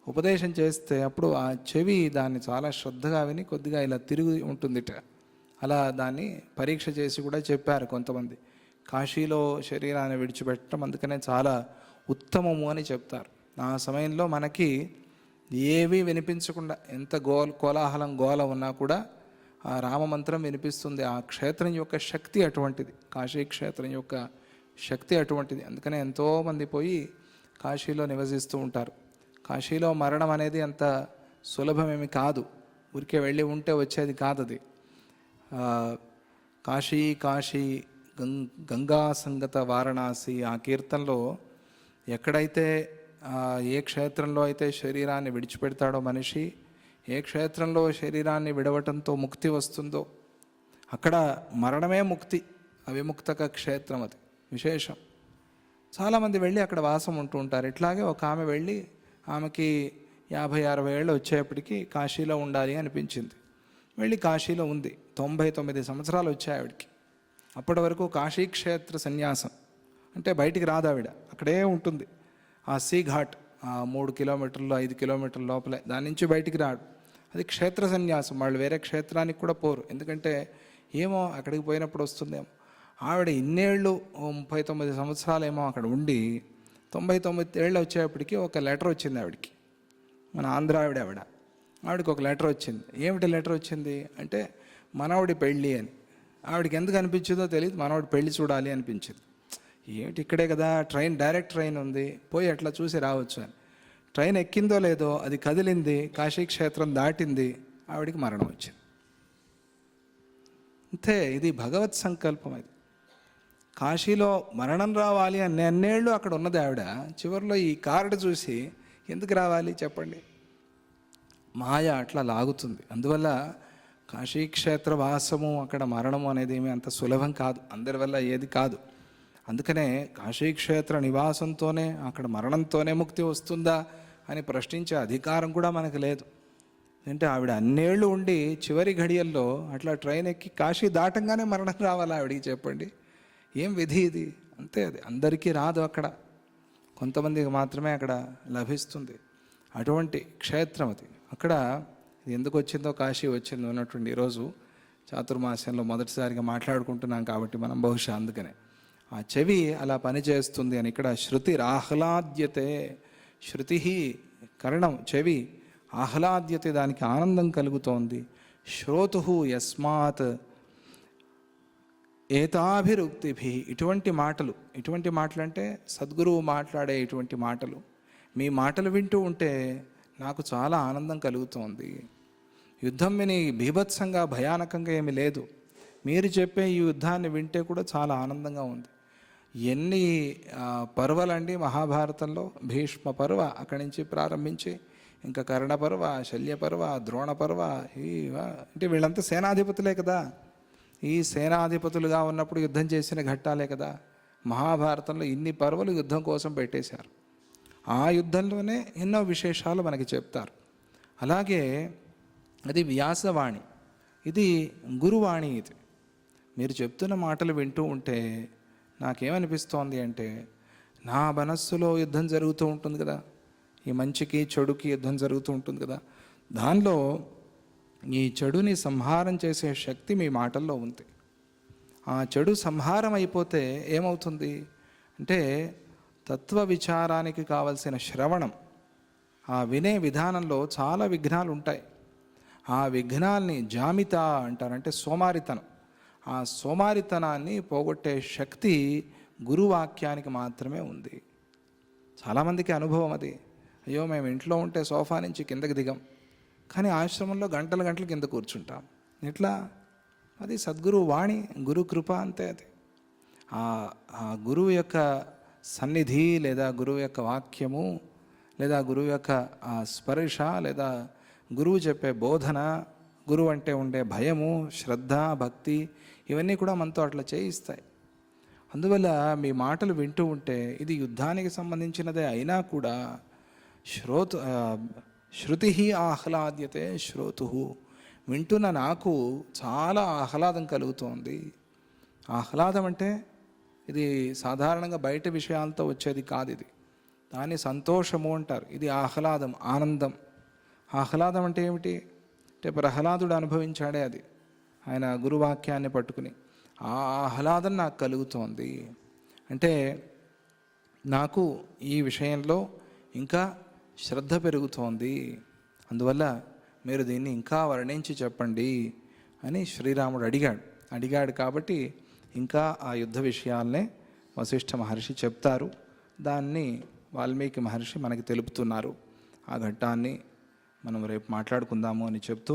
ఉపదేశం చేస్తే అప్పుడు ఆ చెవి దాన్ని చాలా శ్రద్ధగా విని కొద్దిగా ఇలా తిరిగి ఉంటుందిట. అలా దాన్ని పరీక్ష చేసి కూడా చెప్పారు కొంతమంది. కాశీలో శరీరాన్ని విడిచిపెట్టడం అందుకనే చాలా ఉత్తమము అని చెప్తారు. ఆ సమయంలో మనకి ఏవీ వినిపించకుండా, ఎంత కోలాహలం గోల ఉన్నా కూడా ఆ రామమంత్రం వినిపిస్తుంది. ఆ క్షేత్రం యొక్క శక్తి అటువంటిది, కాశీ క్షేత్రం యొక్క శక్తి అటువంటిది. అందుకనే ఎంతోమంది పోయి కాశీలో నివసిస్తూ ఉంటారు. కాశీలో మరణం అనేది అంత సులభమేమి కాదు, ఊరికే వెళ్ళి ఉంటే వచ్చేది కాదు అది. కాశీ కాశీ గంగా సంగత వారణాసి, ఆ కీర్తనలో ఎక్కడైతే ఏ క్షేత్రంలో అయితే శరీరాన్ని విడిచిపెడతాడో మనిషి, ఏ క్షేత్రంలో శరీరాన్ని విడవటంతో ముక్తి వస్తుందో అక్కడ మరణమే ముక్తి, అవిముక్తక క్షేత్రం, అది విశేషం. చాలామంది వెళ్ళి అక్కడ వాసం ఉంటూ ఉంటారు. ఇట్లాగే ఒక ఆమె వెళ్ళి, ఆమెకి 50-60 ఏళ్ళు వచ్చేప్పటికి కాశీలో ఉండాలి అనిపించింది. వెళ్ళి కాశీలో ఉంది. 99 సంవత్సరాలు వచ్చాయి ఆవిడికి. అప్పటి వరకు కాశీ క్షేత్ర సన్యాసం అంటే బయటికి రాదు ఆవిడ, అక్కడే ఉంటుంది. ఆ సీ ఘాట్ 3 కిలోమీటర్లు 5 కిలోమీటర్ల లోపలే, దాని నుంచి బయటికి రాడు. అది క్షేత్ర సన్యాసం. వాళ్ళు వేరే క్షేత్రానికి కూడా పోరు, ఎందుకంటే ఏమో అక్కడికి పోయినప్పుడు వస్తుందేమో. ఆవిడ ఇన్నేళ్ళు 39 సంవత్సరాలేమో అక్కడ ఉండి 99 ఏళ్ళు వచ్చేప్పటికి ఒక లెటర్ వచ్చింది ఆవిడికి. మన ఆంధ్ర ఆవిడకి ఒక లెటర్ వచ్చింది. ఏమిటి లెటర్ వచ్చింది అంటే, మనవడి పెళ్ళి అని. ఆవిడకి ఎందుకు అనిపించిందో తెలియదు, మనవడి పెళ్ళి చూడాలి అనిపించింది. ఏమిటి, ఇక్కడే కదా ట్రైన్, డైరెక్ట్ ట్రైన్ ఉంది, పోయి అట్లా చూసి రావచ్చు అని. ట్రైన్ ఎక్కిందో లేదో అది కదిలింది, కాశీ క్షేత్రం దాటింది, ఆవిడికి మరణం వచ్చింది. అంతే, ఇది భగవత్ సంకల్పం. అది కాశీలో మరణం రావాలి అని అన్నేళ్ళు అక్కడ ఉన్నది ఆవిడ. చివరిలో ఈ కార్డు చూసి ఎందుకు రావాలి చెప్పండి? మాయ అట్లా లాగుతుంది. అందువల్ల కాశీక్షేత్ర వాసము, అక్కడ మరణము అనేది ఏమీ అంత సులభం కాదు, అందరి వల్ల ఏది కాదు. అందుకనే కాశీక్షేత్ర నివాసంతోనే, అక్కడ మరణంతోనే ముక్తి వస్తుందా అని ప్రశ్నించే అధికారం కూడా మనకు లేదు. అంటే ఆవిడ అన్నేళ్ళు ఉండి చివరి ఘడియల్లో అట్లా ట్రైన్ ఎక్కి కాశీ దాటంగానే మరణం రావాలా ఆవిడికి చెప్పండి? ఏం విధి ఇది? అంతే, అది అందరికీ రాదు, అక్కడ కొంతమందికి మాత్రమే అక్కడ లభిస్తుంది. అటువంటి క్షేత్రం అది. అక్కడ ఎందుకు వచ్చిందో కాశీ వచ్చిందో అన్నటువంటి ఈరోజు చాతుర్మాస్యంలో మొదటిసారిగా మాట్లాడుకుంటున్నాం కాబట్టి మనం బహుశా అందుకనే ఆ చెవి అలా పనిచేస్తుంది అని. ఇక్కడ శృతి ఆహ్లాద్యతే, శృతి కర్ణం, చెవి, ఆహ్లాద్యతే, దానికి ఆనందం కలుగుతోంది. శ్రోతు యస్మాత్ ఏతాభిరుక్తిభి, ఇటువంటి మాటలు అంటే సద్గురువు మాట్లాడే ఇటువంటి మాటలు, మీ మాటలు వింటూ ఉంటే నాకు చాలా ఆనందం కలుగుతోంది. యుద్ధం విని బీభత్సంగా భయానకంగా ఏమీ లేదు, మీరు చెప్పే ఈ యుద్ధాన్ని వింటే కూడా చాలా ఆనందంగా ఉంది. ఎన్ని పర్వాలండి మహాభారతంలో, భీష్మ పర్వ అక్కడి నుంచి ప్రారంభించి ఇంకా కర్ణ పర్వ, శల్య పర్వ, ద్రోణ పర్వ, అంటే వీళ్ళంతా సేనాధిపతులే కదా. ఈ సేనాధిపతులుగా ఉన్నప్పుడు యుద్ధం చేసిన ఘట్టాలే కదా. మహాభారతంలో ఇన్ని పర్వలు యుద్ధం కోసం పెట్టేశారు. ఆ యుద్ధంలోనే ఎన్నో విశేషాలు మనకి చెప్తారు. అలాగే అది వ్యాసవాణి, ఇది గురువాణి. ఇది మీరు చెప్తున్న మాటలు వింటూ ఉంటే నాకేమనిపిస్తోంది అంటే, నా మనస్సులో యుద్ధం జరుగుతూ ఉంటుంది కదా, ఈ మంచికి చెడుకి యుద్ధం జరుగుతూ ఉంటుంది కదా, దానిలో ఈ చెడుని సంహారం చేసే శక్తి మీ మాటల్లో ఉంది. ఆ చెడు సంహారం అయిపోతే ఏమవుతుంది అంటే, తత్వ విచారానికి కావలసిన శ్రవణం, ఆ వినే విధానంలో చాలా విఘ్నాలు ఉంటాయి. ఆ విఘ్నాల్ని జామితా అంటారంటే సోమారితనం. ఆ సోమారితనాన్ని పోగొట్టే శక్తి గురువాక్యానికి మాత్రమే ఉంది. చాలామందికి అనుభవం అది. అయ్యో మేము ఇంట్లో ఉంటే సోఫా నుంచి కిందకి దిగం, కానీ ఆశ్రమంలో గంటల గంటలు కింద కూర్చుంటాం. ఎట్లా? అది సద్గురు వాణి, గురు కృప అంతే. అది ఆ గురువు యొక్క సన్నిధి, లేదా గురువు యొక్క వాక్యము, లేదా గురువు యొక్క ఆ స్పర్శ, లేదా గురువు చెప్పే బోధన, గురువు అంటే ఉండే భయము, శ్రద్ధ, భక్తి, ఇవన్నీ కూడా మనతో అట్లా చేయిస్తాయి. అందువల్ల మీ మాటలు వింటూ ఉంటే ఇది యుద్ధానికి సంబంధించినదే అయినా కూడా శృతి ఆహ్లాద్యతే శ్రోతు, వింటున్న నాకు చాలా ఆహ్లాదం కలుగుతోంది. ఆహ్లాదం అంటే ఇది సాధారణంగా బయట విషయాలతో వచ్చేది కాదు. ఇది దాన్ని సంతోషము అంటారు. ఇది ఆహ్లాదం, ఆనందం. ఆహ్లాదం అంటే ఏమిటి అంటే ప్రహ్లాదుడు అనుభవించాడే అది, ఆయన గురువాక్యాన్ని పట్టుకుని. ఆ ఆహ్లాదం నాకు కలుగుతోంది అంటే నాకు ఈ విషయంలో ఇంకా శ్రద్ధ పెరుగుతోంది. అందువల్ల మీరు దీన్ని ఇంకా వర్ణించి చెప్పండి అని శ్రీరాముడు అడిగాడు కాబట్టి ఇంకా ఆ యుద్ధ విషయాలనే వశిష్ఠ మహర్షి చెప్తారు. దాన్ని వాల్మీకి మహర్షి మనకి తెలుపుతున్నారు. ఆ ఘట్టాన్ని మనం రేపు మాట్లాడుకుందాము అని చెప్తూ